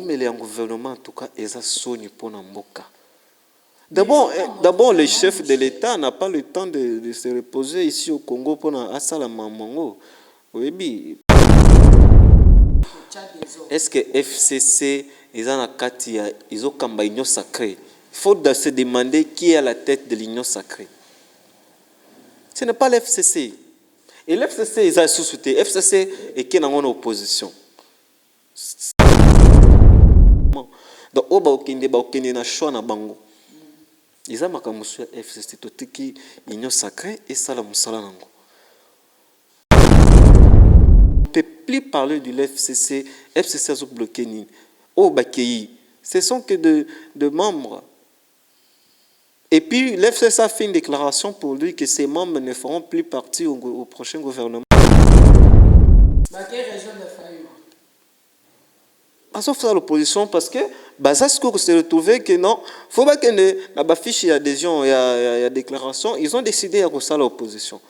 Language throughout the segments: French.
bomele un gouvernement en tout cas eza soni pour Mboka. D'abord, le chef de l'État n'a pas le temps de se reposer ici au Congo pour Asala Mamango. Oui, est-ce que FCC ils ont Katia, ils ont Kamba Union Sacrée? Il faut se demander qui est à la tête de l'Union Sacrée. Ce n'est pas l'FCC. Et l'FCC, ils ont sous-souté. FCC est qui est en opposition. Donc, au Baokende na choix na bango. Ils ont makamusu FCC totiki Union Sacrée et Sala Musala nango. On ne peut plus parler de l'FCC. FCC a bloqué ni. Au Bakei, ce sont que de membres. Et puis l'FCC a fait une déclaration pour lui que ses membres ne feront plus partie au prochain gouvernement. Quelle raison de faire? Sauf ça l'opposition parce que ça ce qu'on s'est retrouvé que non, faut pas que la fiche il y a adhésion, il y a déclaration, ils ont décidé à ça l'opposition.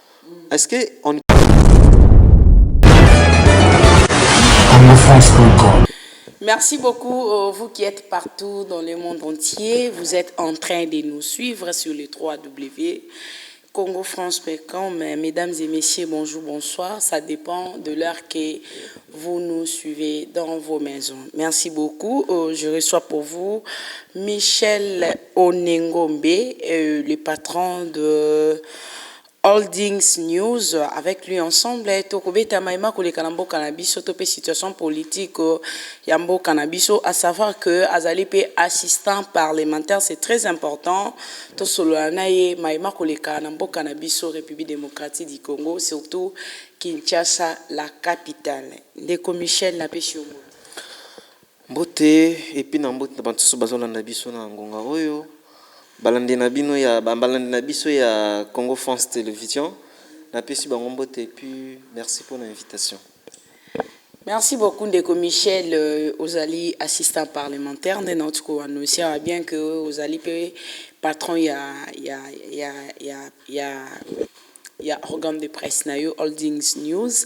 Est-ce que on Merci beaucoup, vous qui êtes partout dans le monde entier. Vous êtes en train de nous suivre sur les 3W. CongoFrance.com. Mesdames et messieurs, bonjour, bonsoir. Ça dépend de l'heure que vous nous suivez dans vos maisons. Merci beaucoup. Je reçois pour vous Michel Onengombe, le patron de Holdings News. Avec lui ensemble, Tokobeta Maïma Kolekanambo Cannabis, situation politique Yambo Cannabis, à savoir que Azalipe assistant parlementaire, c'est très important. Tout Solanaye Maïma Kolekanambo Cannabis, République démocratique du Congo, surtout Kinshasa, la capitale. Ndeko Michel Napeshiomo. Mbote, et puis Nambote Nabantuso Bazolanda Biso na Ngonga Oyo. Balandi na biso ya Congo France Télévision. Na pesi bangombote et puis merci pour l'invitation. Merci beaucoup Ndeko Michel Ozali assistant parlementaire de notre annoncé bien que Ozali patron il y a organe de presse nayo Holdings News.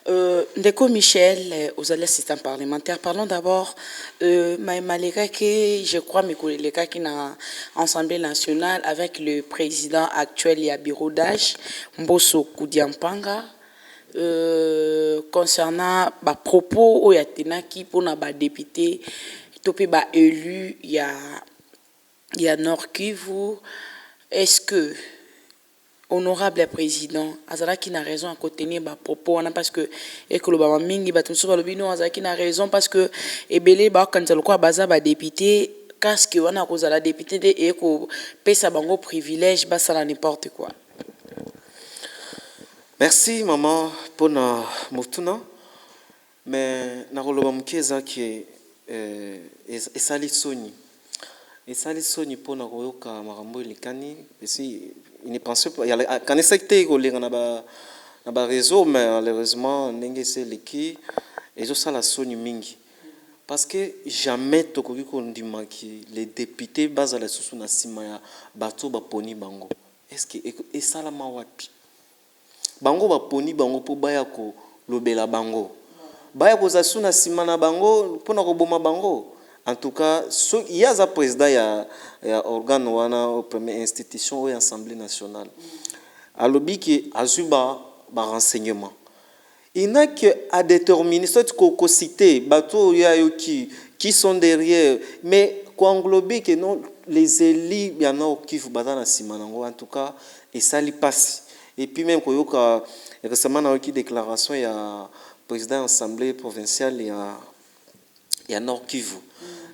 Ndeko Michel, aux assistants parlementaires, parlons d'abord je crois mes collègues qui na Assemblée nationale avec le président actuel et à bureau d'âge Mbosso Koudiampanga concernant ba propos au yatena qui pour na ba député topé ba élu il y a Nord Kivu. Est-ce que honorable président, Azala qui n'a raison à contenir ma propos, parce que Ekoloba Mingi Batumso Balobino, Azala qui n'a raison parce que Ebele Ba Kanzaloko Baza ba député, casque on a cause à la députée et que pesa bango privilège, bah ça n'importe quoi. Merci maman pour na motuna, mais na roloba mkeza qui esali soni. Esali soni pour na royoka marambo likani, si il ne pense pas. Quand il s'est été collé dans le réseau, mais malheureusement, c'est le qui et ça la sonne mingi. Parce que jamais tokoki qu'on dit que les députés basent la sous na simaya bato ba poni bango. Est-ce que et ça la mawapi? Bango ba poni bango pour baya ko lobela bango. Baya ko za suna simana bango pour na ko boma bango. En tout cas, il y a un président, il y a un organe, une première institution, une assemblée nationale. À l'objet qui a eu un renseignement. Il n'y a qu'à déterminer, soit qu'on cite, qui sont derrière, mais qu'on englobe que non, les élus, il y en a qui vous battent dans Simanango, en tout cas, et ça lui passe. Et puis même, récemment, il y a eu une déclaration, il y a un président de l'Assemblée provinciale, il y a Nord Kivu.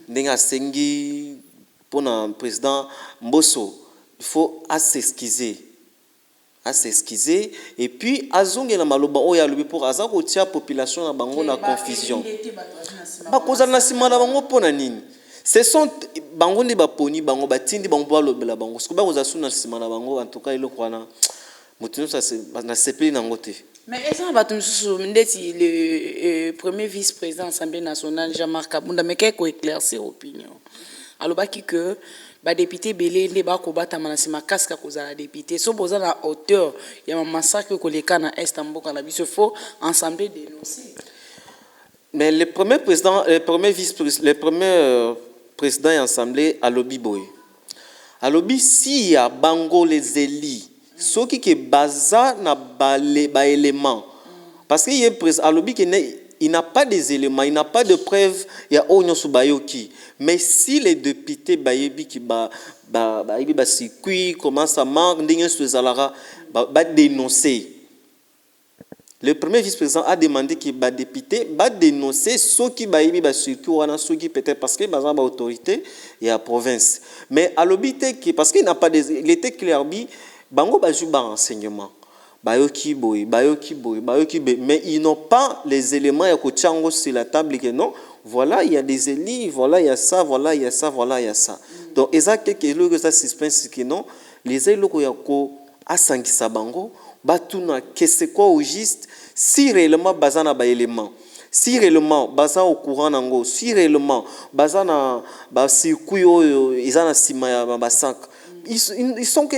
Ndenga sengi pour le président Mbosso, il faut s'excuser et puis azonge na maloba oya lobi pour azako tia population na bango na confusion. Ba kozana na sima na bango pona nini? Ce sont bango ne ba poni bango batindi bango ba lobela bango. Siko ba kozasu na sima na bango en tout cas il okwana. Mutuno ça na sepeli na ngote. Mais est-ce que le premier vice-président de l'Assemblée nationale, Jean-Marc Kabunda, mais qu'est-ce éclaircir l'opinion? Alors, que les députés Belé, les Bakobata, Manasima, Kaska, la député, sont posés à la hauteur. Il y a un massacre que les cas dans Istanbul, il faut ensemble dénoncer. Mais le premier président, le premier vice-président, le premier président et assemblée à lobby boy. À lobby si ya bango les élis, ceux qui baza na ba éléments. Parce qu'il y a à lobby qui il n'a pas des éléments, il n'a pas de preuves, il y a onyo subayoki. Mais si les députés bayebi qui ba circuit comment ça marche, ndenge suzalara ba dénoncer. Le premier vice-président a demandé que les députés dénoncer ceux qui ont circuit, ceux qui peut-être parce que bazan ba autorité et la province. Mais à l'obité parce qu'il n'a pas des, il était clair bango ba ju ba renseignement. Bayoki boy, mais ils n'ont pas les éléments ya ko tchango sur la table que non. Voilà, il y a des élus, voilà, il y a ça, voilà, il y a ça, voilà, il y a ça. Donc exactement que ça suspense que non, les élus ko ya ko asangisa bango batuna que c'est quoi au juste si réellement bazana ba élément, si réellement baza au courant nango, si réellement bazana ba circuit izana sima ya ba sac, ils sont que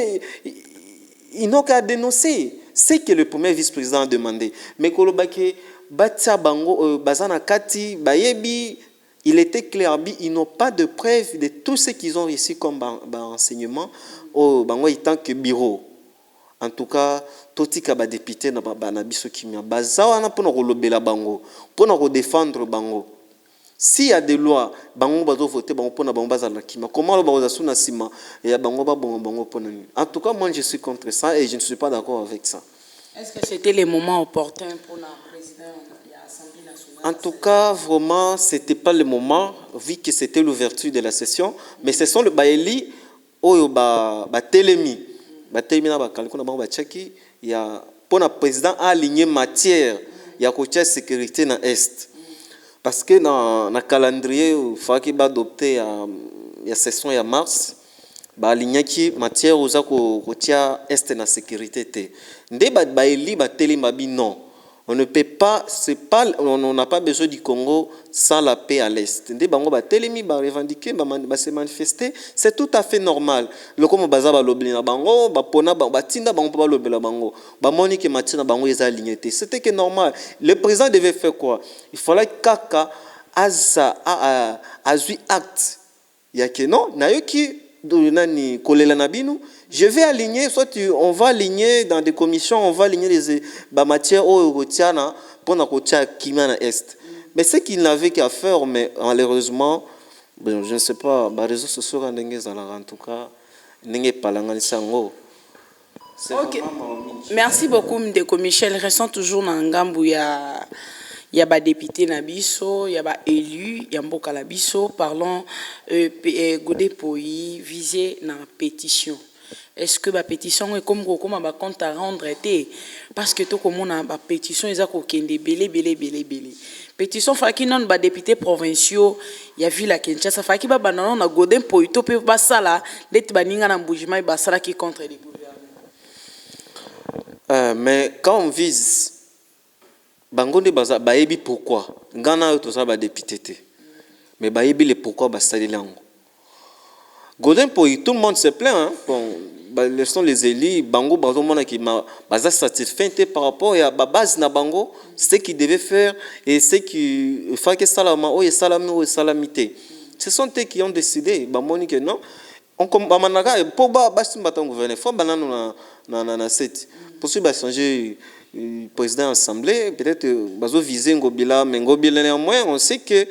ils n'ont qu'à dénoncer. C'est que le premier vice-président a demandé. Mais kolobake batia bango bazana kati bayebi, il était clair, ils n'ont pas de preuve de tout ce qu'ils ont reçu comme renseignement au bango étant que bureau. En tout cas, totika ba député na ba biso kimia bazawa na pona ko lobela bango, pona ko défendre bango. S'il y a des lois, bango bazo voter bango pona bango bazala kimia. Comment le bazo suna sima et bango ba bango pona. En tout cas, moi je suis contre ça et je ne suis pas d'accord avec ça. Est-ce que c'était le moment opportun pour le président de l'Assemblée nationale? En tout cas, vraiment, c'était pas le moment vu que c'était l'ouverture de la session, mais ce sont le baeli oyo ba telemi. Batemina bakalikuna bango bachaki ya pona président a aligné matière ya kotia sécurité na est parce que na calendrier faki ba adopter ya session ya mars ba alignaki matière oza kotia est na sécurité te nde ba eli ba telema bi non. On ne peut pas, on n'a pas besoin du Congo sans la paix à l'Est. Ndé bango ba telemi ba revendiquer, ba se manifester, c'est tout à fait normal. Le comme baza ba lobeli na bango, ba pona ba tinda bango ba lobela bango, ba moni que matina bango eza aligné. C'était que normal. Le président devait faire quoi? Il fallait kaka azui acte. Ya que non, na yoki nani kolela na binu. Je vais aligner, soit on va aligner dans des commissions, on va aligner les matières au Rotiana pour na kotia kimana est. Mais ce qu'il n'avait qu'à faire, mais malheureusement, ben, je ne sais pas, les réseaux sociaux en tout cas, n'engé pas l'anganisango. Ok. Merci beaucoup Ndeko Michel. Restons toujours dans Ngambu ya ba député na biso, ya ba élu, ya mboka la biso. Parlons Godé Poyi visé na pétition. Est-ce que la pétition est comme un compte à rendre été parce que tout comme on a pétition ils a kokende belé pétition faki non ba député provinciaux ya ville à Kinshasa faki ba banana na Godin Poito pe basala d'être baninga na Mbujima et basala qui contre les gouvernements. Mais quand on vise bangonde baza baebi pourquoi ngana to ça ba député té mais baebi le pourquoi basali lango Godin Poito tout le monde se plaint hein bon ce sont les élus bango bazo mona qui baza satisfait par rapport à la base na bango ce qu'ils devaient faire et ce qui fait que salama o et salamité ce sont eux qui ont décidé ba moni que non on comme ba manaka pour ba simba ton gouvernement faut banana na set pour si ba changer président assemblée peut-être bazo viser ngobila mais ngobila néanmoins on sait que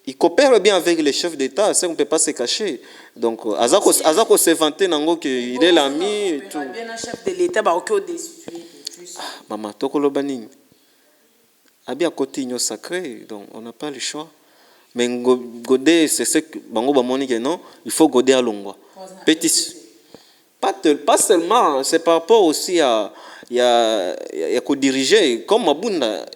il coopère bien avec les chefs d'État, ça on ne peut pas se cacher. Donc, Azako se vanter nango qu'il est l'ami et tout. Bien un chef de l'État, bah ok, destitué. Maman, tokolo baning. Abi à côté igno sacré, donc on n'a pas le choix. Mais Godé, c'est ce que bango bamoni que non, il faut Godé à Longwa. Pétition. Pas seulement, c'est par rapport aussi à co-diriger comme Mabunda.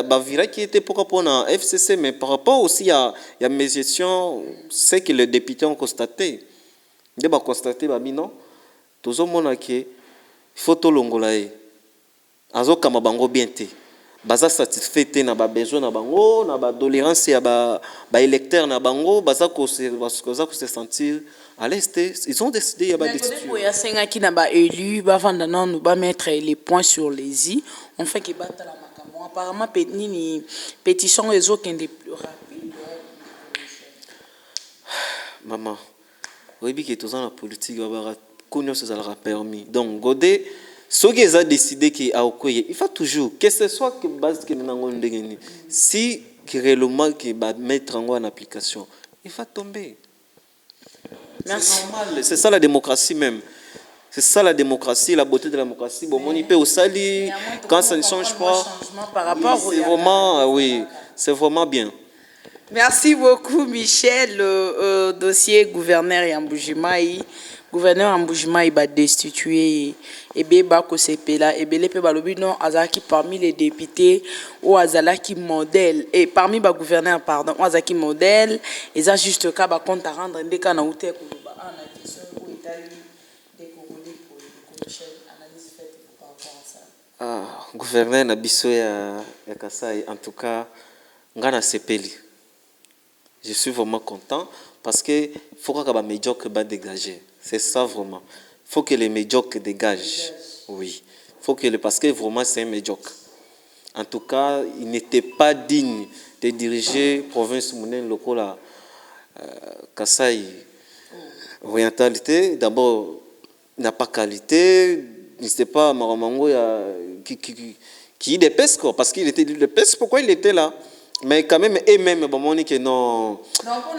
Bavira qui était pourquoi pour la FCC, mais par rapport aussi à mes gestions, c'est que les députés ont constaté. Ils ont constaté, non, tout le monde a dit, il faut tout l'ongolaï. Azo kama bango bien te. Baza satisfait te na ba besoin na bango, na ba tolérance ya ba électeur na bango, baza ko se sentir à l'est. Ils ont décidé il y a ba destituer. Il y a 5 qui na ba élu, ba vanda non, nous ba mettre les points sur les i, on fait que battre la apparemment nini pétition les autres qui est plus rapide. Maman, oui, que tous en la politique, qu'on se sera permis. Donc, Godé, ce qu'ils ont décidé qu'il a il faut toujours, que ce soit que base que nous avons gagné, si réellement qu'il va mettre en application, il va tomber. Merci. C'est normal, c'est ça la démocratie même. C'est ça la démocratie, la beauté de la démocratie. Bon, on y peut au sali, quand ça ne change pas. C'est vraiment, oui, c'est vraiment bien. Merci beaucoup, Michel. Le dossier gouverneur Yamboujimaï. Gouverneur Yamboujimaï va destituer et Beba Kosepela et Bele Pebalobi non Azaki parmi les députés ou Azalaki modèle et parmi les gouverneurs pardon ou Azaki modèle et ça juste cas ba compte à rendre des cas na outé Koloba en addition au Italie des Congolais pour Michel analyse faite par rapport à ça. Ah, gouverneur Nabiso ya Kasai en tout cas ngana sepeli. Je suis vraiment content parce que faut que les médiocres soient dégagés. C'est ça vraiment. Il faut que les médiocres dégagent. Oui. Faut que parce que vraiment c'est un médiocre. En tout cas, il n'était pas digne de diriger province Mounen Lokola Kasai orientalité. D'abord, il n'a pas qualité. Il n'était pas Maramango qui dépêche quoi. Parce qu'il était dépêche. Pourquoi il était là? Mais quand même, et même, bon, Monique, non.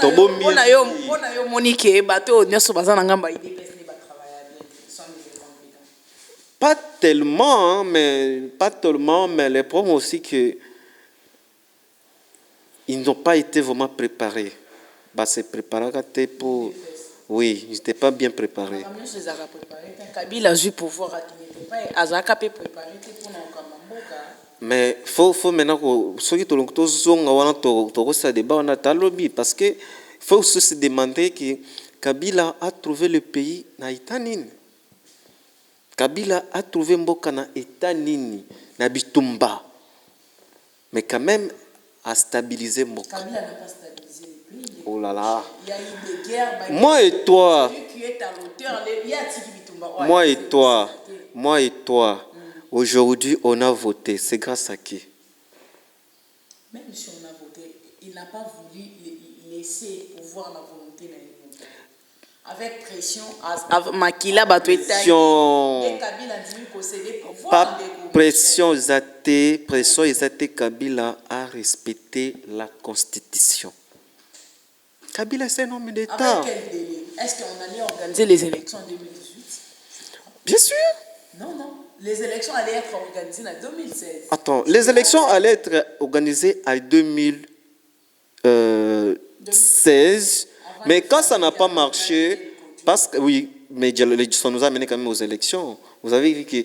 On a eu Monique, bateau, nous sommes en train de pas tellement, mais les problèmes aussi que ils n'ont pas été vraiment préparés. Bah, c'est préparé pour. Oui, ils n'étaient pas bien préparés. Kabila a eu pouvoir, Azaka peut préparer pour nous. Mais faut maintenant que ceux qui ont débat parce que faut aussi se demander que Kabila a trouvé le pays na Itanine. Kabila a trouvé Mboka na Itanini na Bitumba. Mais quand même a stabilisé Mboka. Kabila n'a pas stabilisé le pays. Oh là là. Il y a eu des guerres. Moi et toi. Celui qui est à l'auteur, il y a Bitumba. Moi et toi. Aujourd'hui, on a voté. C'est grâce à qui? Même si on a voté, il n'a pas voulu laisser pouvoir la volonté de l'État. Avec pression, Makila pression. Pas pression exatée, Kabila a respecté la Constitution. Kabila, c'est un homme d'État. Avec quel délai? Est-ce qu'on allait organiser les élections en 2018? Bien sûr. Non. Les élections allaient être organisées en 2016. Attends, les élections allaient être organisées en 2016, mais quand ça n'a pas marché, parce que oui, mais ça nous a mené quand même aux élections. Vous avez vu que,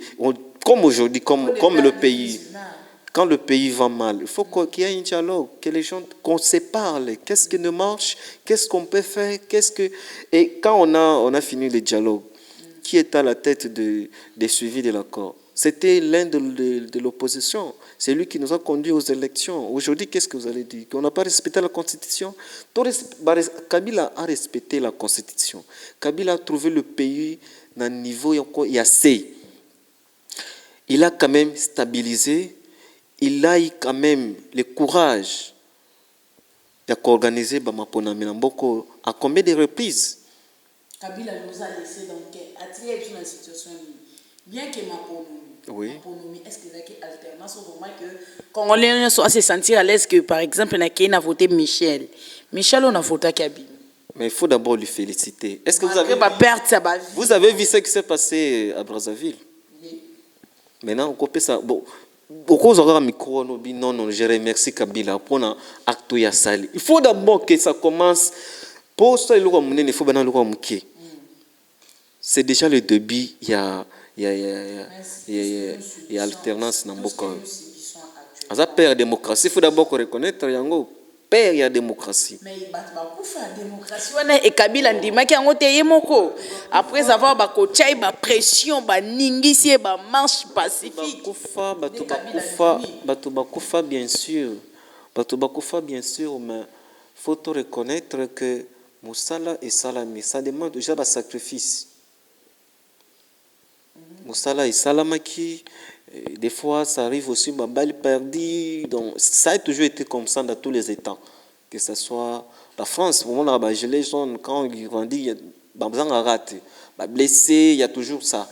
comme aujourd'hui, comme le pays, quand le pays va mal, il faut qu'il y ait un dialogue, que les gens, qu'on se parle. Qu'est-ce qui ne marche? Qu'est-ce qu'on peut faire? Et quand on a fini le dialogue, qui est à la tête des suivis de l'accord? C'était l'un de l'opposition. C'est lui qui nous a conduits aux élections. Aujourd'hui, qu'est-ce que vous allez dire? Qu'on n'a pas respecté la Constitution? Kabila a respecté la Constitution. Kabila a trouvé le pays dans un niveau assez. Il a quand même stabilisé. Il a eu quand même le courage d'organiser Bamapona Minamboko à combien de reprises? Kabila nous a laissé donc attirer dans la situation bien que Maponomi, est-ce que c'est alternance au moment que Congolais sont se sentir à l'aise que par exemple on a voté Michel, on a voté Kabila. Mais il faut d'abord lui féliciter. Est-ce que vous avez vu ce qui s'est passé à Brazzaville? Oui. Maintenant on copie ça. Bon, beaucoup aura micro non, je remercie Kabila pour l'acte ya sali. Il faut d'abord que ça commence. Pour ça, il faut c'est déjà le début, il y a alternance dans Mboka. Ça perd la démocratie. Il faut d'abord reconnaître yango perd la démocratie. Mais il va la démocratie. Et Kabila ndima ki angote yemoko. Après avoir ba pression, ba ningisi, ba marche pacifique. Batu bakufa bien sûr. Mais il faut reconnaître que Moussala et Salami, ça demande déjà un sacrifice. Moussala et Salamaki, des fois, ça arrive aussi, ma balle perdue. Donc, ça a toujours été comme ça dans tous les États. Que ce soit la France, au moment où les jeunes, quand ils grandissent, il y a besoin de rater. Blessé, il y a toujours ça.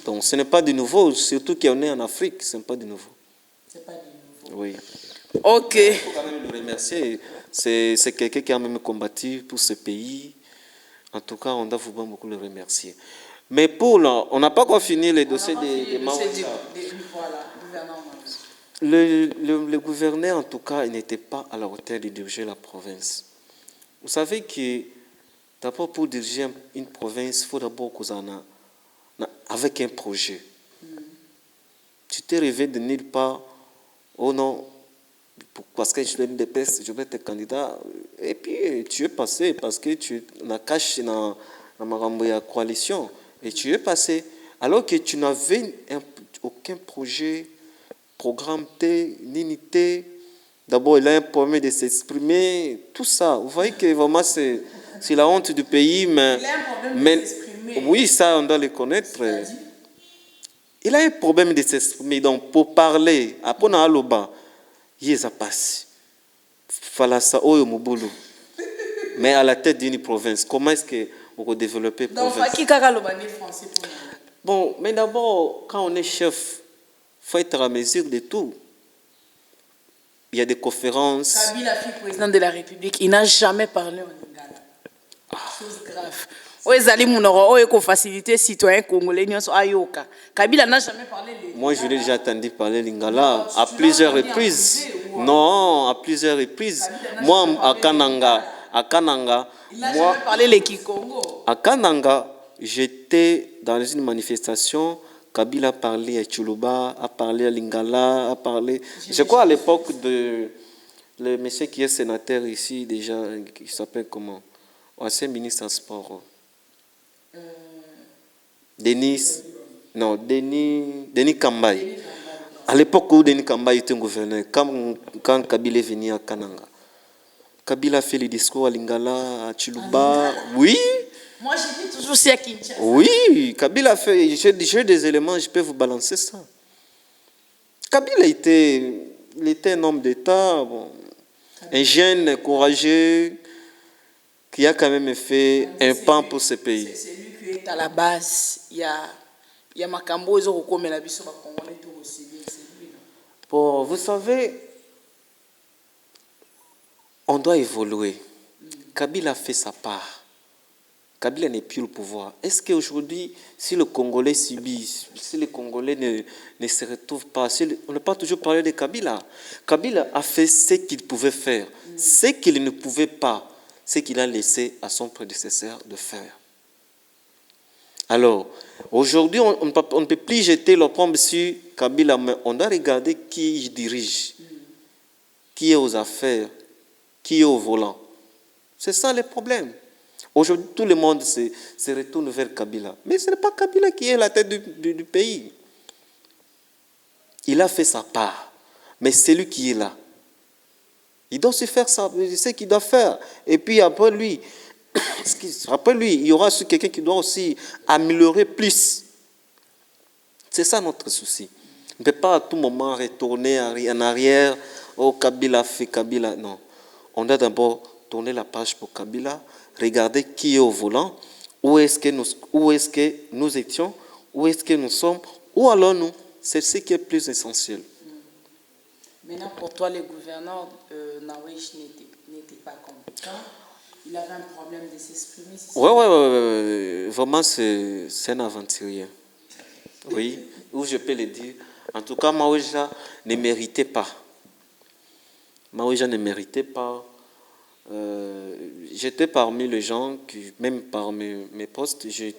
Donc, ce n'est pas de nouveau, surtout qu'on est en Afrique, ce n'est pas de nouveau. C'est pas de nouveau. Oui. Ok. Il faut quand même le remercier. C'est quelqu'un qui a même combattu pour ce pays. En tout cas, on doit vraiment beaucoup le remercier. Mais pour là, on n'a pas encore fini les dossiers des Maoïsta. Le gouverneur, en tout cas, il n'était pas à la hauteur de diriger la province. Vous savez que d'abord, pour diriger une province, il faut d'abord qu'on en a avec un projet. Tu t'es rêvé de nulle part, oh non, parce que je vais être candidat, et puis tu es passé parce que tu as caché dans ma coalition, et tu es passé, alors que tu n'avais aucun projet, programme unité. D'abord, il a un problème de s'exprimer, tout ça. Vous voyez que vraiment c'est la honte du pays, mais, il a un problème de s'exprimer. Oui, ça on doit le connaître. Il a un problème de s'exprimer, donc pour parler, après on a l'oba, il y a passe. Falasa oyo mubulu. Mais à la tête d'une province, comment est-ce qu'on peut développer une province? Donc, qui a le français pour nous? Bon, mais d'abord, quand on est chef, il faut être à la mesure de tout. Il y a des conférences. Kabila, président de la République, il n'a jamais parlé en lingala. Chose grave. Oezali Mounoro, Oeko facilité citoyen congolais, Ayoka. Kabila n'a jamais parlé lingala. Moi, je l'ai déjà entendu parler lingala à plusieurs reprises. Non, à plusieurs reprises. Moi, à Kananga, il n'a jamais parlé le Kikongo. À Kananga, j'étais dans une manifestation. Kabila a parlé à Tchoulouba, a parlé à Lingala, a parlé. Je crois à l'époque de le monsieur qui est sénateur ici déjà, qui s'appelle comment? Ancien ministre en sport. Denis Kambaye. À l'époque où Denis Kambaye était gouverneur, quand Kabila est venu à Kananga, Kabila a fait le discours à Lingala, à Tchoulouba. Oui. Moi, je dis toujours c'est à Kinshasa. Oui, Kabila a fait. J'ai des éléments, je peux vous balancer ça. Kabila était un homme d'État, bon, un jeune courageux qui a quand même fait un pas pour ce pays. C'est lui qui est à la base. Il y a Makambo, ils ont recommandé la biso Congolais tout aussi. Bon, vous savez, on doit évoluer. Kabila a fait sa part. Kabila n'est plus au pouvoir. Est-ce qu'aujourd'hui, si le Congolais subit, si les Congolais ne se retrouvent pas, on n'a pas toujours parlé de Kabila. Kabila a fait ce qu'il pouvait faire. Ce qu'il ne pouvait pas, ce qu'il a laissé à son prédécesseur de faire. Alors, aujourd'hui, on ne peut plus jeter l'opprobre sur Kabila, mais on doit regarder qui dirige, qui est aux affaires, qui est au volant. C'est ça le problème. Aujourd'hui, tout le monde se retourne vers Kabila. Mais ce n'est pas Kabila qui est la tête du pays. Il a fait sa part. Mais c'est lui qui est là. Il doit se faire ça, ce qu'il doit faire. Et puis après lui, il y aura quelqu'un qui doit aussi améliorer plus. C'est ça notre souci. On ne peut pas à tout moment retourner en arrière. Oh, Kabila fait Kabila. Non. On doit d'abord tourner la page pour Kabila. Regardez qui est au volant, où est-ce que nous étions, où est-ce que nous sommes, où allons-nous. C'est ce qui est plus essentiel. Maintenant, pour toi, le gouverneur Nawish n'était pas compétent. Il avait un problème de s'exprimer. Oui. Vraiment, c'est un aventurier. Oui, où je peux le dire. En tout cas, Maouja ne méritait pas. Maouja ne méritait pas. J'étais parmi les gens qui, même par mes postes, je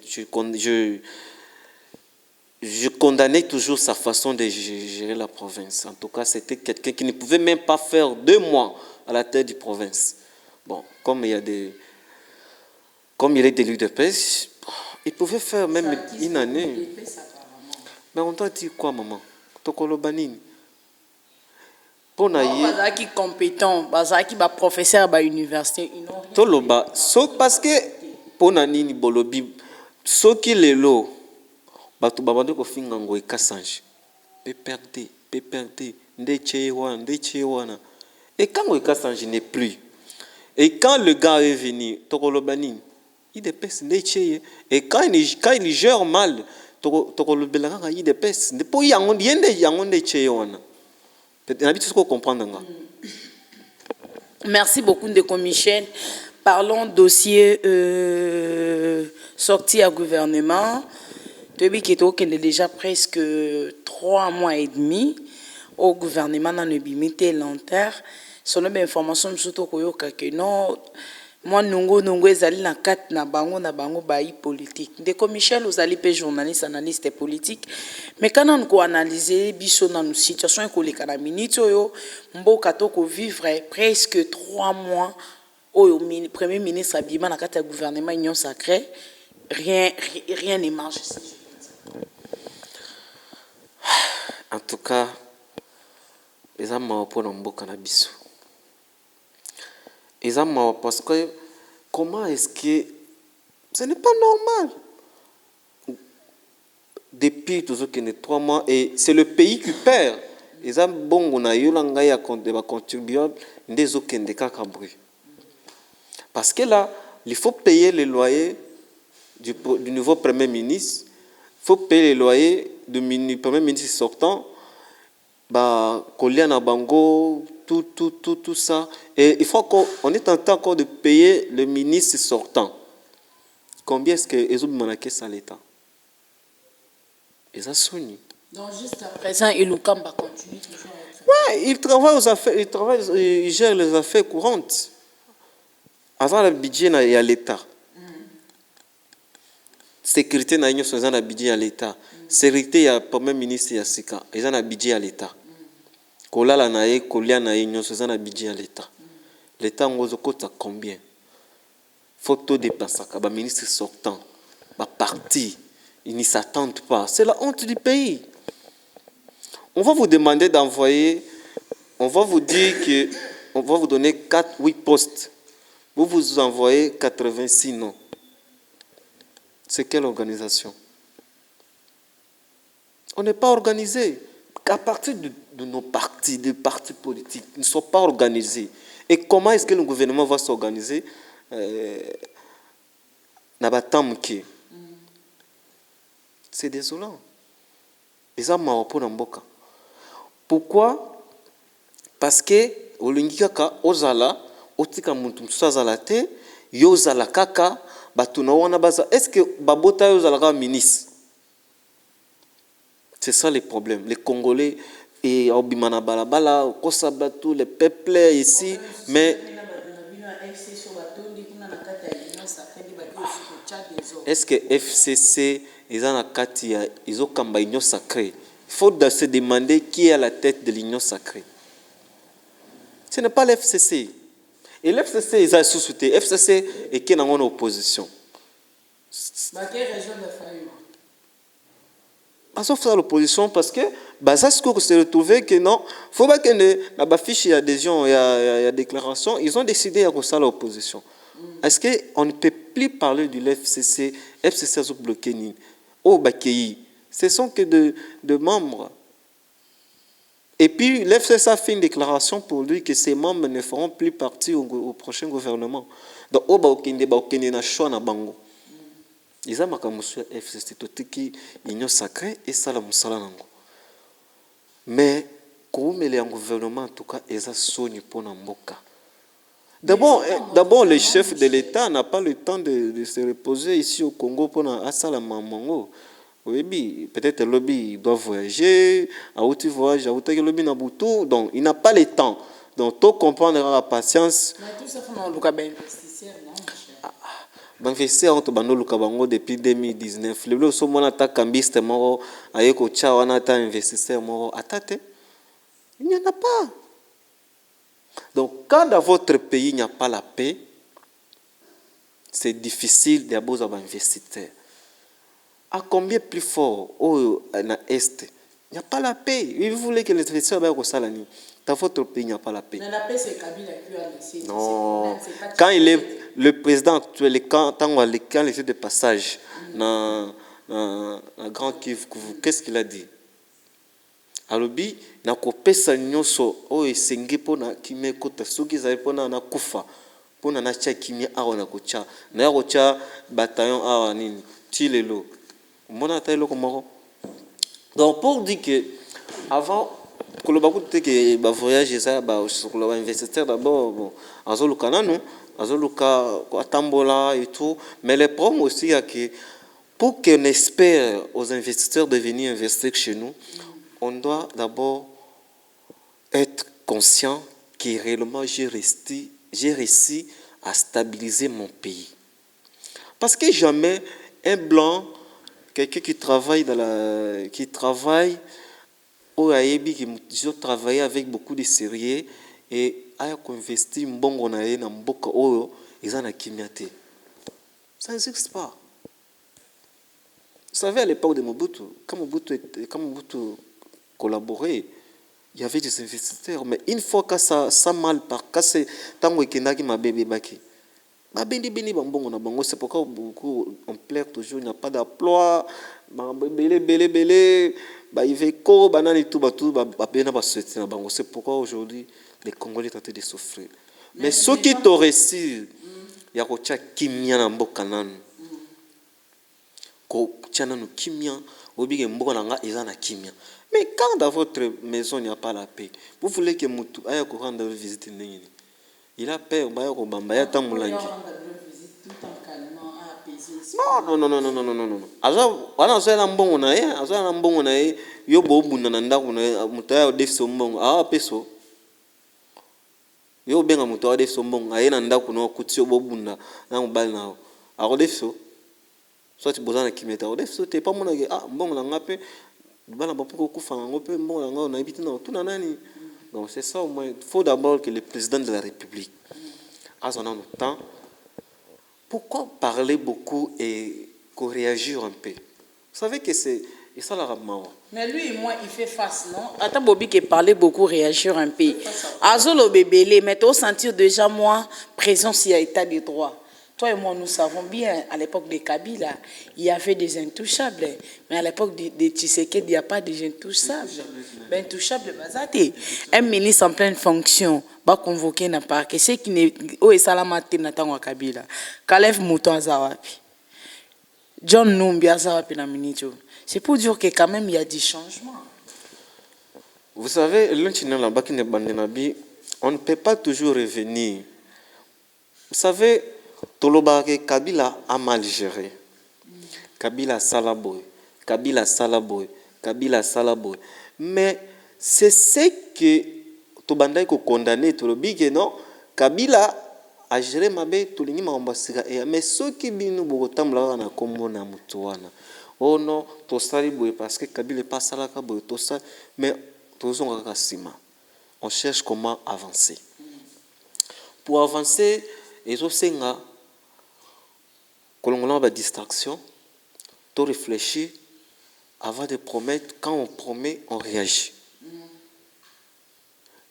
condamnais toujours sa façon de gérer la province. En tout cas, c'était quelqu'un qui ne pouvait même pas faire 2 mois à la tête de la province. Bon, comme il est des lieux de pêche, il pouvait faire même une année. Mais on doit dire quoi, maman? Tokolo Banini. Bazaki compétent, bazaki ba professeur ba université. Toloba, parce que pour nani bolobi, soki lelo, batu babande ko finga ngo ekasange. PPRD, Ndechewana. Et quand le cas s'en gênait plus, et quand le gars est venu, Tokolobani, il dépêche Ndecheye. Et quand il gère mal, Tokolobelanga, il dépêche. Depuis il y a un Ndechewana. Peut-être que vous comprenez. Merci beaucoup, Ndeko Michel. Parlons dossier sorti à gouvernement. Depuis qu'il est déjà presque 3 mois et demi au gouvernement dans le bimité lanterne. Selon mes informations, je suis que non. Moi, nungo ezali na kat na bango bayi politique. Ndeko Michel, vous allez pe journaliste, analyste politique. Mais quand on ko analyser biso dans une situation économique na minute yo, mboka to ko vivre presque 3 mois au premier ministre Abima na kat ya gouvernement Union Sacrée, rien ne marche ici. En tout cas, les hommes pour mboka na biso. Parce que comment est-ce que ce n'est pas normal depuis toujours 3 mois et c'est le pays qui perd. Les hommes bon on a eu l'engagement à contribuables des aucun des cas parce que là il faut payer les loyers du nouveau premier ministre, il faut payer les loyers du premier ministre sortant, Koliana Bango, tout ça. Et il faut qu'on est en train encore de payer le ministre sortant. Combien est-ce que les autres monarchies à l'État? Ils ont sonné. Donc juste à présent, il continue toujours avec ça. Ouais, il travaille aux affaires, il gère les affaires courantes. Avant le budget, il y a l'État. Sécurité, il y a le budget à l'État. Sécurité, il y a le premier ministre Yassika. Ils ont le budget à l'État. Kolala nae, kolia nae, nyonso za na budget à l'État. L'État ngozo kota combien? Photo de Passaka, ba ministre sortant, ba parti, ils n'y s'attendent pas. C'est la honte du pays. On va vous demander d'envoyer, on va vous dire que, on va vous donner 8 postes. Vous envoyez 86 noms. C'est quelle organisation? On n'est pas organisé. À partir de nos partis, des partis politiques, ils ne sont pas organisés. Et comment est-ce que le gouvernement va s'organiser? C'est désolant. Pourquoi? Parce que est-ce que babota yozala ministre? C'est ça le problème. Les Congolais et Obimana Balabala, Kosabatou, les peuples ici, mais est-ce que FCC ils ont la Katia, ils ont Kamba Union Sacrée? Il faut se demander qui est à la tête de l'Union Sacrée. Ce n'est pas l'FCC. Et l'FCC, ils ont sous-souté. FCC est qui est en opposition. Quelle région de Fayoum? Sauf à l'opposition parce que ça se retrouvé que non, faut pas que la fiche d'adhésion il y a déclaration, ils ont décidé à ça l'opposition. Est-ce que on ne peut plus parler de l'FCC, FCC a bloqué ni au Bakei, ce sont que de membres. Et puis l'FCC a fait une déclaration pour lui que ses membres ne feront plus partie au prochain gouvernement. Donc au Bakei na choix na bango. Ils ont FCC totiki Union Sacrée et Salam Salanango. Mais comme il est en gouvernement, en tout cas, ils ont soigné pour Namboka. D'abord, le chef de l'État n'a pas le temps de se reposer ici au Congo pour Asalamango. Oui, peut-être le lobby doit voyager, à où tu voyages, à où tu lobby na Boutou, donc il n'a pas le temps. Donc, tout comprendre la patience. Mais tout ça, on a Banfese entre banoluka bango depuis 2019. Le bleu somona attaque cambiste moro ayeko cha wana ata investisseur moro atate. Il n'y en a pas. Donc quand dans votre pays il n'y a pas la paix, c'est difficile d'abord avoir investisseur. À combien plus fort au na est, il n'y a pas la paix. Vous voulez que les investisseurs aient ça l'année. Dans votre pays, il n'y a pas la paix. Mais la paix, c'est Kabila qui a laissé. Non. Quand il est le président actuel, quand il était de passage dans Grand Kivu, qu'est-ce qu'il a dit? alobi na kopesa nyonso oyo esenge mpona kimia ekota soki ezali mpona na kufa mpona natia kimia awa na kotia naya kotia bataillon awa nini ti lelo omona ata eloko moko. Donc pour dire que avant koloba kutu ke ba voyage eza ba investisseur d'abord bon azoluka nanu azoluka atambola et tout, mais le problème aussi il y a que pour qu'on espère aux investisseurs de venir investir chez nous, on doit d'abord être conscient que réellement j'ai réussi à stabiliser mon pays. Parce que jamais un blanc, quelqu'un qui travaille au Haïbi, qui travaille avec beaucoup de sérieux et a investi mbongo na ye na mboka oyo eza na kimiate. Ça n'existe pas. Vous savez, à l'époque de Mobutu, quand Mobutu collaborait, il y avait des investisseurs. Mais une fois que ça mal part, quand c'est tango ekenaki mabebe baki, c'est pourquoi beaucoup on plaire toujours, il n'y a pas d'emploi, c'est pourquoi aujourd'hui les Congolais tentent de souffrir. Mais ceux qui t'ont réussi, il y a quoi kimia na mboka nanu. Mais quand dans votre maison il n'y a pas la paix, vous voulez que Moutou aille rendre visite, il a peur, non, soit tu besoin de kimeta au def c'était pas mon ah bon on a peu bana ba pour ku fanga ngope bon on a habité tout nani. Donc c'est ça au moins il faut d'abord que le président de la République a son temps. Pourquoi parler beaucoup et qu'on réagir un peu? Vous savez que c'est et ça la ramawa. Mais lui et moi il fait face non. Attends Bobby qui parlait beaucoup réagir un peu. Azolo bébélé mais tu sentir déjà moi présence il y a état de droit. Toi et moi, nous savons bien, à l'époque de Kabila, il y avait des intouchables. Mais à l'époque de Tshisekedi, il n'y a pas des intouchables. Ben, intouchables, un ministre en pleine fonction va convoquer n'a pas que c'est qui n'est au Salamate Natango Kabila. Kalef Mouton Azawapi. John Numbi Azawapi na minito. C'est pour dire que quand même il y a des changements. Vous savez, on ne peut pas toujours revenir. Vous savez, Tolobake Kabila a mal géré. Kabila Salaboy, Kabila Salaboy, Kabila Salaboy. Mais c'est ce que Tobanda ko condamné Tolobike non Kabila a géré mabe tolingi mambasika et mais ceux qui binu bokotamla na kombo na mutuana. Oh non, to sali boy parce que Kabila pas salaka boy to sali mais tozonga kasima. On cherche comment avancer. Pour avancer, et aussi quand on a des distractions, tu réfléchis avant de promettre. Quand on promet, on réagit.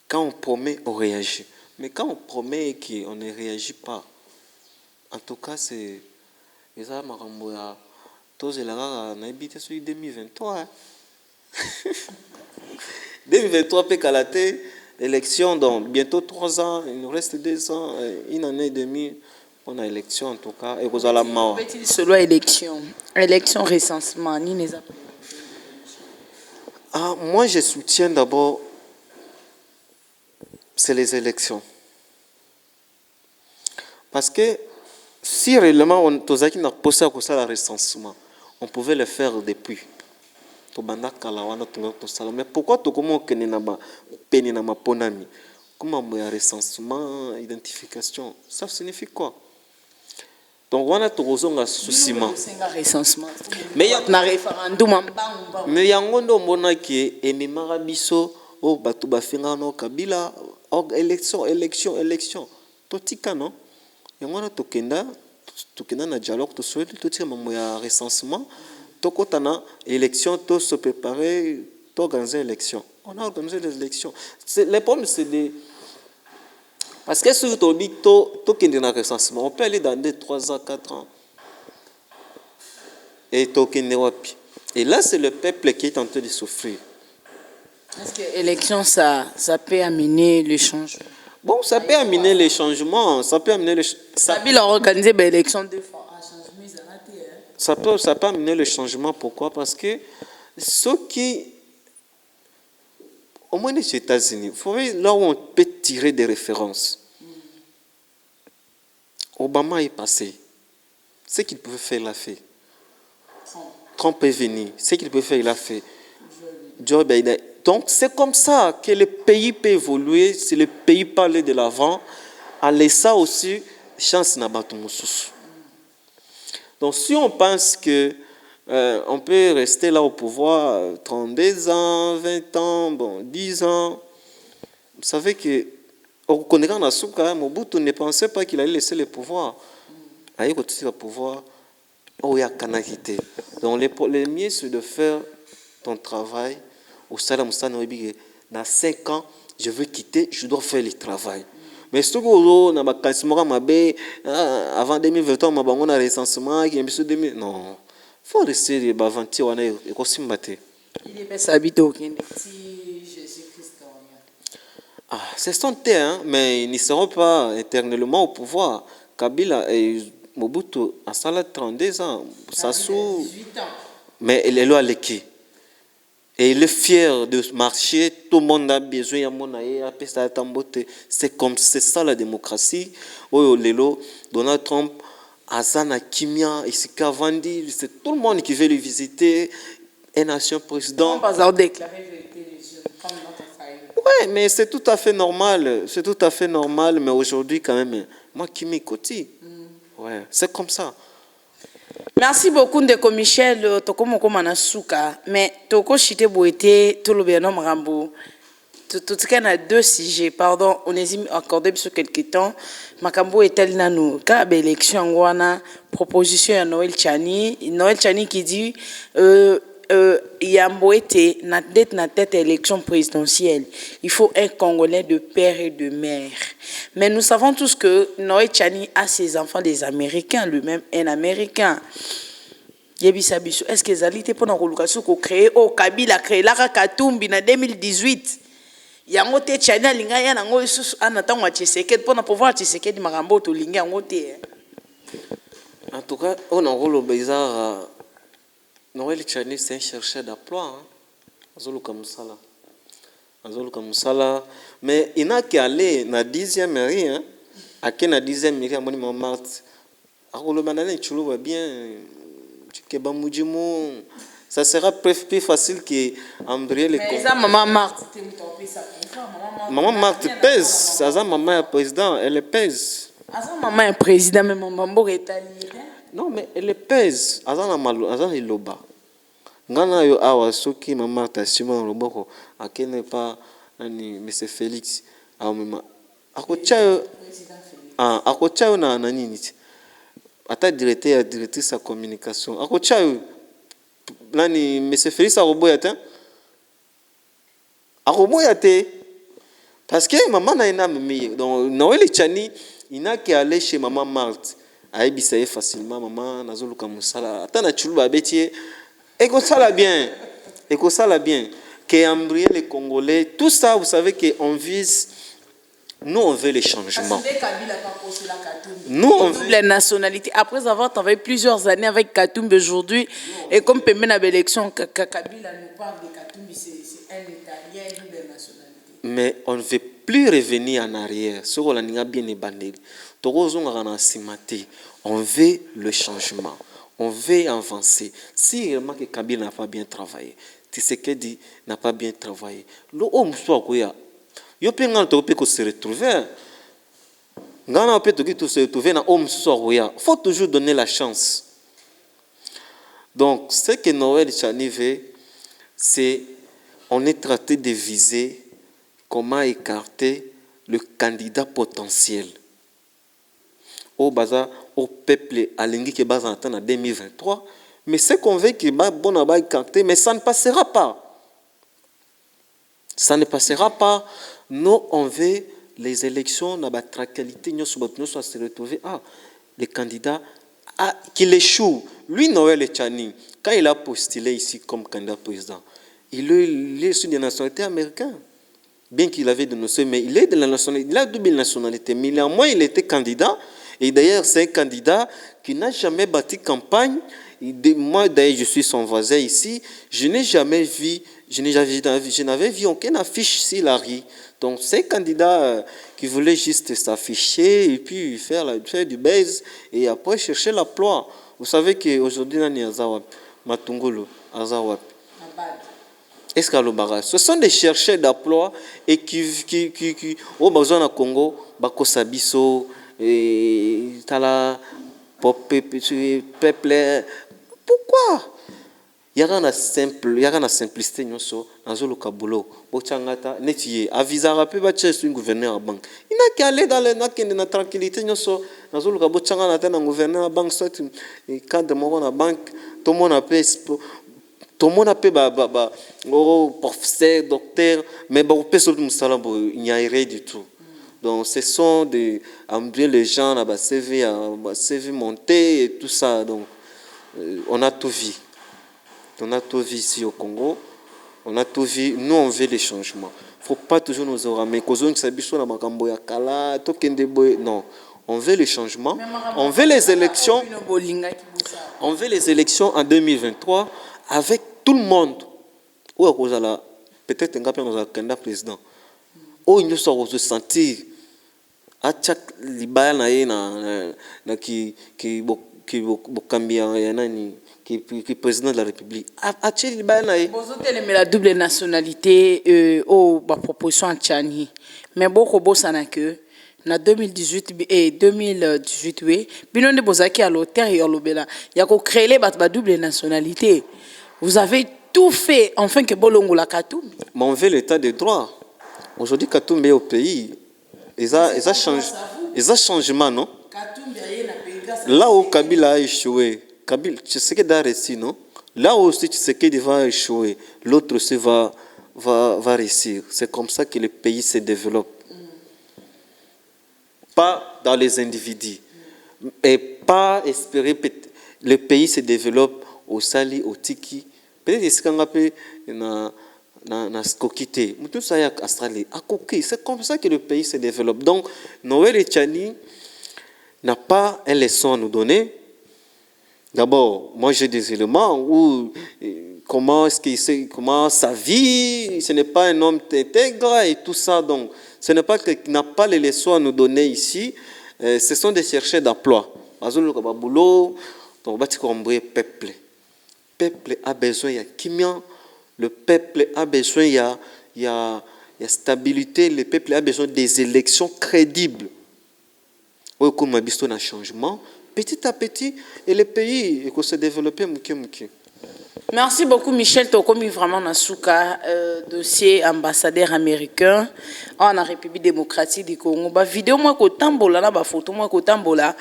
Quand on promet, on réagit. Mais quand on promet et qu'on ne réagit pas, en tout cas, c'est ça, Maramboya. Tous les gars, on a habité sur 2023. 2023, pécalaté, élection dans bientôt 3 ans, il nous reste 2 ans, 1 année et demie. On a élection en tout cas. Et vous allez mort. Selon élection, élection recensement, ni les appels. Ah, moi je soutiens d'abord, c'est les élections. Parce que si réellement on n'a pas ça le recensement, on pouvait le faire depuis. Mais pourquoi tu commences à ponami? Comment un recensement, identification, ça signifie quoi? Donc on a tout un souci. Mais il y a un référendum. Mais il y a un monde qui est Marabiso, oh Batouba Fingano, Kabila, élection. Totika non? Il y a un tokenda na dialogue, tout ça, tout ça, il y a un recensement. Tokotana élection, tout se préparer, tout organiser l'élection. On a organisé des élections. Le problème c'est des parce que sur ton big recensement, on peut aller dans 2, 3 ans, 4 ans. Et là, c'est le peuple qui est en train de souffrir. Est-ce que l'élection, ça peut amener le changement? Bon, ça peut amener les changements, ça peut amener Ça peut organiser l'élection 2 fois. Ça peut amener le changement. Pourquoi? Parce que ceux qui, au moins les États-Unis, vous voyez là où on peut tirer des références. Obama est passé. Ce qu'il pouvait faire, il l'a fait. Trump est venu. Ce qu'il pouvait faire, il l'a fait. Joe Biden. Donc c'est comme ça que le pays peut évoluer. Si le pays peut aller de l'avant, à laisser aussi chance na batu mususu. Donc si on pense que on peut rester là au pouvoir 32 ans, 20 ans, bon, 10 ans, vous savez que au Congo Nasuka, Mobutu ne pensait pas qu'il allait laisser le pouvoir. Il allait continuer le pouvoir. Oh, il y a canalité. Donc le mieux c'est de faire ton travail au Salam Stano. Dans 5 ans, je veux quitter, je dois faire le travail. Mais si tu as avant 2023, on a un recensement, non, il faut rester avant de il est bien habité au Kenya. Ah, c'est son terrain, mais ils ne seront pas éternellement au pouvoir. Kabila et Mobutu a 32 ans. Sassou, 18 ans. mais il est là qui. Et il est fier de marcher. Tout le monde a besoin de mon c'est ça la démocratie. Donald Trump, Azana Kimia, Isika Vandi, c'est tout le monde qui veut le visiter. Un ancien président. Oui, mais c'est tout à fait normal. C'est tout à fait normal. Mais aujourd'hui, quand même, moi qui m'écoute. Ouais, c'est comme ça. Merci beaucoup, Ndeko Michel. Toko moko manasuka. Mais toko chite boete, tout le bien nom rambo. Tout ce qu'on a 2 sujets, pardon, on est accordé sur quelques temps. Makambo est-elle nanou? Car élection wana proposition à Noël Chani qui dit Yamboete na tête élection présidentielle. Il faut un Congolais de père et de mère. Mais nous savons tous que Noël Chani a ses enfants des Américains, lui-même un Américain. Est-ce que Zali te pona kolukasu ko créer au Kabila créé la Katumbi en 2018? Yango te Chani linga ya nango isusu anatango a Tshisekedi pona pouvoir Tshisekedi makambo to linga yango te. En tout cas, on a rôle bizarre. Noël Chani, c'est un chercheur d'emploi. Azolu Kamusala. Mais il n'a qu'à aller dans la 10e mairie. À quelle na 10e mairie à Monument Marthe. Arolo Banane, tu le vois bien. Ça sera plus facile qu'André le Mais ça, Maman Marthe. Maman Marthe pèse. Ça, maman est président. Elle pèse. Maman est président, mais maman est alliée. Non, mais elle pèse. Azan est loba. Ngana yo awa soki mama ta Simon Loboko akene pa nani monsieur Félix awema akocha na nani ata directrice à communication akocha nani monsieur Félix aroboya te parce que maman na ina mimi donc Noël Chani ina qui aller chez maman Marthe aibisa facilement maman nazoluka musala ata na chuluba betie et que ça l'a bien. Que embryer les Congolais, tout ça, vous savez qu'on vise. Nous, on veut les changements. Nous, on veut la nationalité. Après avoir travaillé plusieurs années avec Katumbi aujourd'hui, et comme Pemena à l'élection, Kabila nous parle de Katumbi, c'est un Italien, une belle nationalité. Mais on ne veut plus revenir en arrière. Ce qu'on a bien ébandé. On veut le changement. On veut avancer. Si réellement que Kabila n'a pas bien travaillé, Tshisekedi n'a pas bien travaillé, l'homme soit quoi? Yo pe ngana to pe ko se retrouver. Ngana pe to ki to se retrouver na homme soit quoi? Faut toujours donner la chance. Donc ce que Noël Chani veut, c'est on est traité de viser comment écarter le candidat potentiel. Au bazar au peuple alingi qui base en 2023, mais c'est qu'on veut qu'il va bon à écarter, mais ça ne passera pas. Ça ne passera pas. Nous on veut les élections na ba qualité nous soit se retrouver les candidats qu'il échoue. Lui Noël Chani quand il a postulé ici comme candidat président, il est sur des nationalités américaines. Bien qu'il avait dénoncé, mais il est de la nationalité, il a double nationalité. Mais néanmoins, il était candidat. Et d'ailleurs, c'est un candidat qui n'a jamais bâti campagne. Moi, d'ailleurs, je suis son voisin ici. Je n'ai jamais vu, je n'avais vu aucune affiche sur la rue. Donc, c'est un candidat qui voulait juste s'afficher et puis faire du buzz et après chercher l'emploi. Vous savez qu'aujourd'hui, on est à Zawap, Matungulu, à Zawap. Ce sont des chercheurs d'emploi et qui au besoin au Congo, bako sabiso et tala peuple. Pourquoi? Il y a une simplicité nyoso nazolo kabulo bochangata netiye avisa rapé ba chef gouverneur à banque. Il n'a qu'à aller dans la tranquillité nyoso nazolo kabochangata na gouverneur à banque soit cadre mo na banque tout le monde a tout le monde a professeur, docteur, mais il n'y a rien du tout. Donc, ce sont des amener les gens à CV monter et tout ça. Donc, on a tout vu. On a tout vu ici au Congo. On a tout vu. Nous, on veut les changements. Il ne faut pas toujours nous ramener. Non. On veut les changements. On veut les élections. On veut les élections en 2023 avec tout le monde. Peut-être que nous avons un candidat président. Où nous sommes sentir à chaque libaya qui président de la République. Vous avez la double nationalité au proposition Tchani. Mais beaucoup de que en 2018 et 2018 oui, binon de bozaki à l'auteur et à l'obéla. Il y a créé la double nationalité. Vous avez tout fait enfin que Bolongo la Katoum. Mais on veut l'état de droit. Aujourd'hui, Katoum est au pays. Ils ont changement, non? Là où Kabila a échoué, Kabila, tu sais que dans réussi, non? Là où aussi tu sais qu'il va échouer, l'autre aussi va réussir. C'est comme ça que le pays se développe. Pas dans les individus. Et pas espérer que le pays se développe au Sali, au Tiki. Peut-être que c'est comme ça que le pays se développe. Donc, Noël et Tchani n'a pas une leçon à nous donner. D'abord, moi j'ai des éléments où comment est-ce qu'il sait, comment sa vie, ce n'est pas un homme intègre et tout ça. Donc, ce n'est pas qu'il n'a pas les leçons à nous donner ici. Ce sont des chercheurs d'emploi. Donc, peuple. Peuple a besoin de kimia. Le peuple a besoin il y a stabilité. Le peuple a besoin des élections crédibles. Où comme un biston un changement, petit à petit, et le pays se développer. Merci beaucoup Michel Tokomi vraiment Nasuka dossier ambassadeur américain en la République démocratique du Congo. Ba vidéo moi ko tambola na ba photo moi ko tambola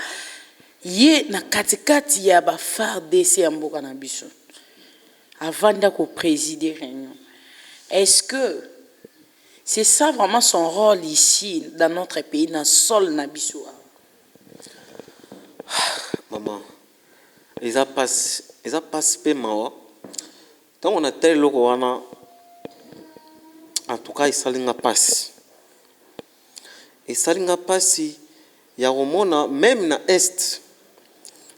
yé na katikati ya ba phare DC amboka na biso. Avant d'être présider réunion. Est-ce que c'est ça vraiment son rôle ici dans notre pays dans sol na biso? Maman, ils a passé paiement. Tant on a tel logo en tout cas, ils s'alignent passe. Ils s'alignent passe. Il y a au même na est.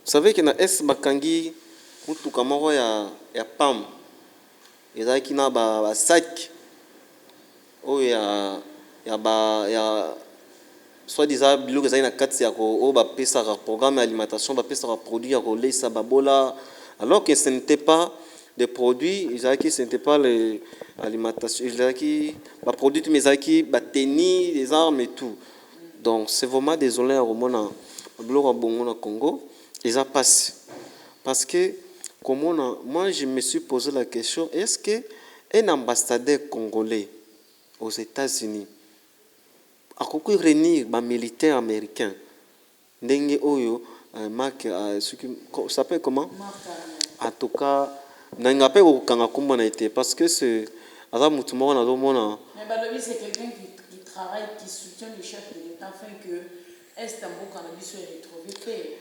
Vous savez que na est bakangi mutu kamoro ya pam. Ils qui na ba sac. Oh ya soit disant bilo que ça na kati ya ko ba pesa programme alimentation ba pesa produit ya ko lesa babola alors que ce n'était pas des produits qui ce n'était pas les alimentation qui ba produits mais qui ba tennis des armes et tout. Donc c'est vraiment désolé à Romona bilo bongo na Congo ils a passé parce que moi je me suis posé la question, est-ce que un ambassadeur congolais aux États-Unis a pu réunir les militaires américains ndenge oyo Mark ça s'appelle comment en tout cas n'a pas kokanga kombo na été parce que c'est aza mutu moko na domona mais balobi c'est quelqu'un qui travaille qui soutient le chef de l'État afin que est amboka na biso retrouver.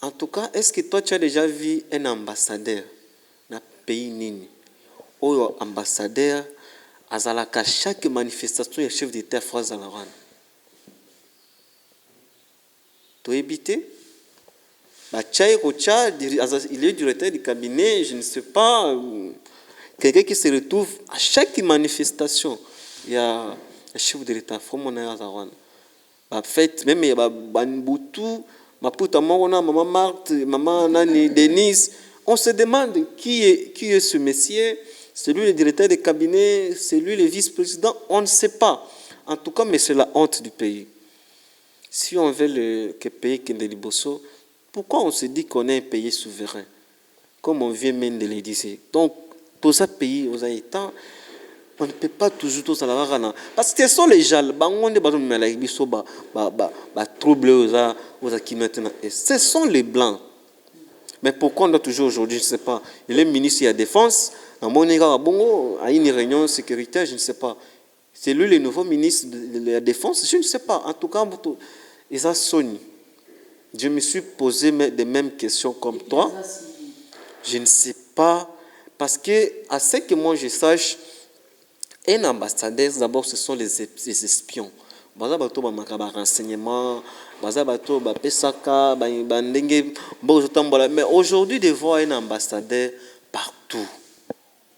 En tout cas, est-ce que toi tu as déjà vu un ambassadeur dans pays nini oyo ambassadeur azalaka chaque manifestation ya chef d'état France à la wana toyebi te bachai kocha il est directeur du cabinet je ne sais pas quelqu'un qui se retrouve à chaque manifestation il y a un chef de l'état fomona ya wana ba fête même ya ba banbutu maputa mona maman Marthe maman nani Denise on se demande qui est ce monsieur. C'est lui le directeur de cabinet, c'est lui le vice-président, on ne sait pas. En tout cas, mais c'est la honte du pays. Si on veut que le pays Kendeliboso, pourquoi on se dit qu'on est un pays souverain? Comme on vient même de le dire. Donc, pour ce pays, aux États, on ne peut pas toujours tout ça. Parce que ce sont les gens, ce sont les blancs. Mais pourquoi on doit toujours aujourd'hui, je ne sais pas. Il est ministre de la Défense. À une réunion sécuritaire, je ne sais pas. C'est lui le nouveau ministre de la Défense, je ne sais pas. En tout cas, ils ont sonné. Je me suis posé des mêmes questions comme toi. Je ne sais pas. Parce que, à ce que moi je sache, un ambassadeur, d'abord, ce sont les espions. Mais aujourd'hui, de voir un ambassadeur partout,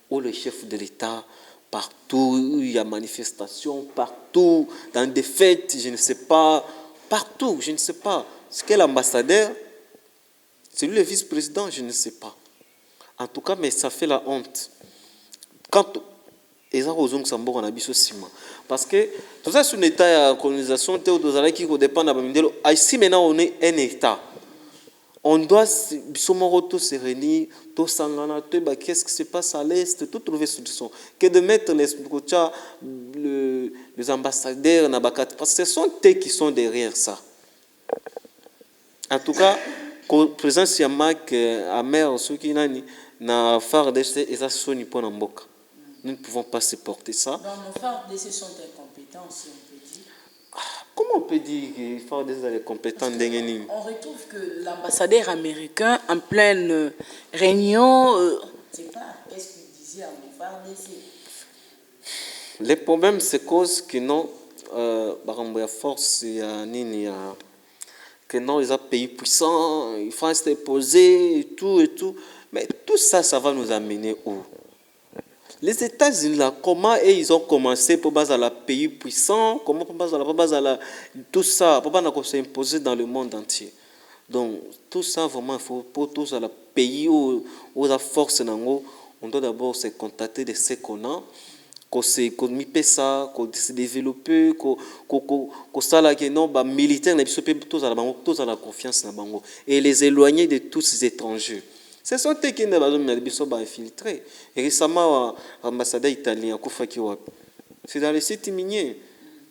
où le chef de l'État, partout, où il y a manifestation, partout, dans des fêtes, je ne sais pas, partout, je ne sais pas. Ce qu'est l'ambassadeur, c'est lui le vice-président, je ne sais pas. En tout cas, mais ça fait la honte. Quand parce que tout ça, c'est un état de colonisation, qui dépend de ici maintenant, on est un état. On doit se réunir, qu'est-ce qui se passe à l'Est, tout trouver solution. Que de mettre les ambassadeurs, parce que ce sont eux qui sont derrière ça. En tout cas, le président Siamak, Amer, ceux qui n'ont phare de ces Sony pour Namboka. Nous ne pouvons pas supporter ça. Dans nos phares DC sont incompétents, si on peut dire. Comment on peut dire que les phares DC sont compétents? On retrouve que l'ambassadeur américain, en pleine réunion, je ne sais pas, qu'est-ce qu'il disait à nos phares DC? Le problème, c'est cause que non, force, que non, ils ont pays puissants, il faut se poser, et tout. Mais tout ça, ça va nous amener où? Les États-Unis, là, comment ils ont commencé pour baser la pays puissant, comment pour baser tout ça, pour pas s'imposer dans le monde entier. Donc, tout ça, vraiment, il faut pour tous les pays où la force, on doit d'abord se contacter de ce qu'on a, qu'on se développer, qu'on s'ala que non, militaire, tous à la confiance, et les éloigner de tous ces étrangers. Ce sont eux qui sont infiltrés. Et récemment, l'ambassadeur italien, c'est dans les sites miniers.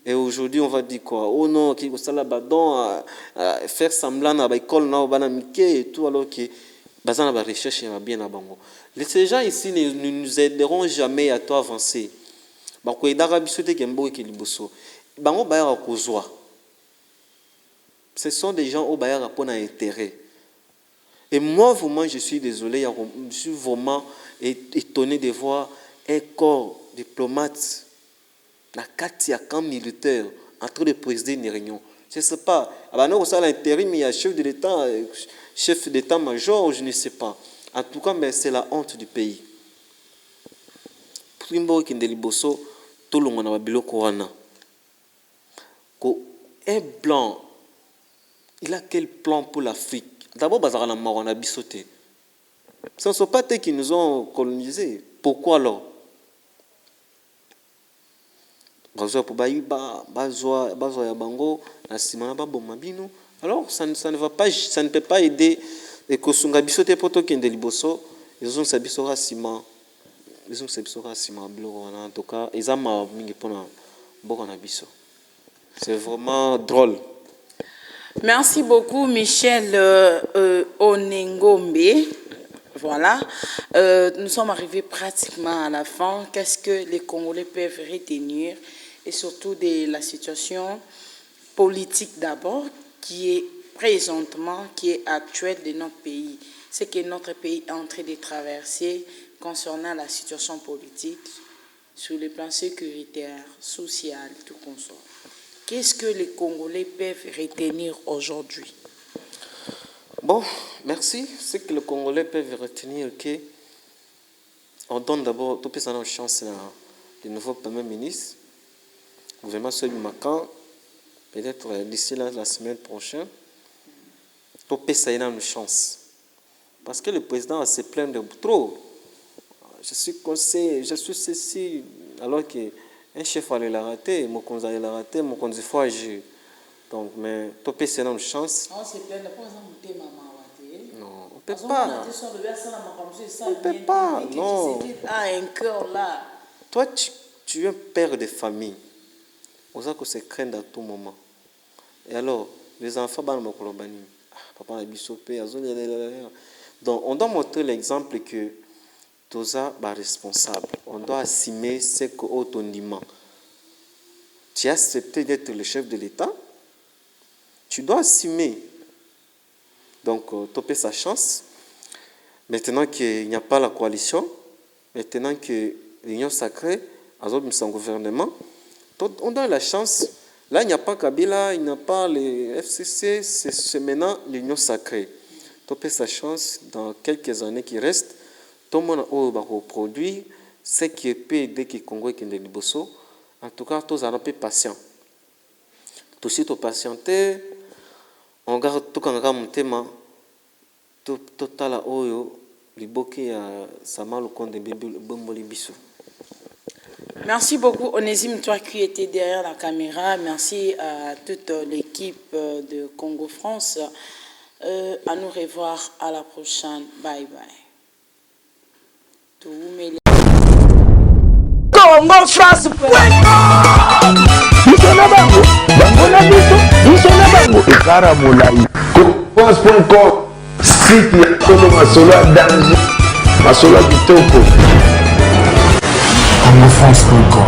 Et aujourd'hui, on va dire quoi? Oh non, qui faire semblant à l'école, et tout, alors que la recherche est bien à Bango. Ces gens ici ne nous aideront jamais à toi avancer. Ce sont des gens qui ont intérêt. Et moi, vraiment, je suis désolé, je suis vraiment étonné de voir un corps diplomate, la camp militaire, en train de présider une réunion. Je ne sais pas. Alors, ça l'intérim, il y a chef de l'État, chef d'état-major, je ne sais pas. En tout cas, mais c'est la honte du pays. Primbo Kindeliboso, tout le monde a bilo Korana. Un blanc, il a quel plan pour l'Afrique? D'abord, ce ne sont pas eux qui nous ont colonisés. Pourquoi alors? Alors, ça ne va pas, ça ne peut pas aider. Et que son gabisoté poto qui est de liboso, ils ont sabi sora ciment, ils ont sabi sora ciment blanc en tout cas, ils ont mis pour un abisso. C'est vraiment drôle. Merci beaucoup, Michel Onengombe. Voilà. Nous sommes arrivés pratiquement à la fin. Qu'est-ce que les Congolais peuvent retenir? Et surtout de la situation politique d'abord, qui est présentement, qui est actuelle de notre pays. Ce que notre pays est en train de traverser concernant la situation politique sur le plan sécuritaire, social, tout consort. Qu'est-ce que les Congolais peuvent retenir aujourd'hui? Bon, merci. Ce que les Congolais peuvent retenir, que on donne d'abord toute une chance au nouveau Premier ministre, le gouvernement Sobi Makan, peut-être d'ici la semaine prochaine, tout ça une chance. Parce que le président se plaint de trop. Je suis conseiller, je suis ceci, alors qu'un chef allait la rater, mon conseil allait la rater, mon conseil faut agir. Donc, mais tout c'est une chance. On se plaint de pas en maman. Non, on ne peut pas. On ne peut pas, non. Un cœur là. Toi, tu es un père de famille. On sait que c'est craint à tout moment. Et alors, les enfants, papa a bisopé, donc on doit montrer l'exemple que tout ça est responsable. On doit assumer ce qu'on dit. Tu as accepté d'être le chef de l'État. Tu dois assumer. Donc, topper sa chance. Maintenant qu'il n'y a pas la coalition, maintenant que l'Union sacrée a son gouvernement, on donne la chance. Là, il n'y a pas Kabila, il n'y a pas les FCC, c'est maintenant l'Union sacrée. Topper sa chance dans quelques années qui restent. Tout le monde va produire ce qui est payé dès que le Congo est de Bosso. En tout cas, tous sont patients. Tout suite, patienter. On garde tout quand on thème total à oyo liboke ya samalo konde bomboli biso. Merci beaucoup Onésime, toi qui étais derrière la caméra. Merci à toute l'équipe de Congo France. À nous revoir à la prochaine. Bye bye. Congo France. France.com, site ya Tolo Masolo à danger, Masolo à Kitoko. CongoFrance.com.